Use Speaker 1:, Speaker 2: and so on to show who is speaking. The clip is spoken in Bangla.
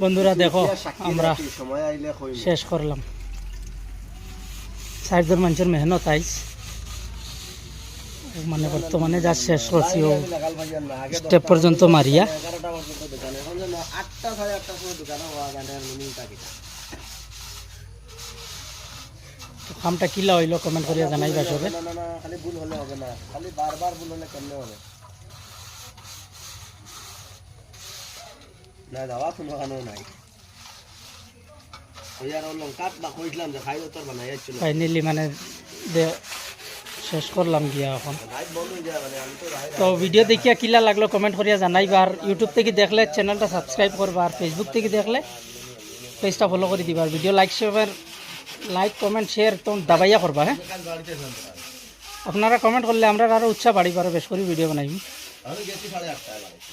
Speaker 1: বন্ধুরা দেখো আমরা শেষ করলাম 60 জন মানুষের মেহনত আইস মানে বর্তমানে যা শেষ করছি ও স্টেপ পর্যন্ত মারিয়া কামটা কিলা হইলো কমেন্ট করিয়া জানাইবা সবে
Speaker 2: খালি ভুল হলে হবে না, খালি বারবার ভুল হলে কেমনে হবে না দাওয়া কোনো কানো নাই ওই আর লঙ্কা বা কইছিলাম যে খাইও তোর বানাই ছিল
Speaker 1: ফাইনালি মানে শেষ করলাম গিয়া এখন
Speaker 2: ভাই বন্ধ হয়ে যায় মানে আমি তো
Speaker 1: তো ভিডিও দেখিয়া কিলা লাগলো কমেন্ট করিয়া জানাইবা আর ইউটিউব থেকে দেখলে চ্যানেলটা সাবস্ক্রাইব করবা আর ফেসবুক থেকে দেখলে পেজটা ফলো করে দিবা আর ভিডিও লাইক কমেন্ট শেয়ার তো দাবাইয়া করবা হ্যাঁ আপনারা কমেন্ট করলে আমরা আরো উৎসাহ বাড়ি পারো বেশ করে ভিডিও বানাইবি
Speaker 2: আমি গেছি 8:30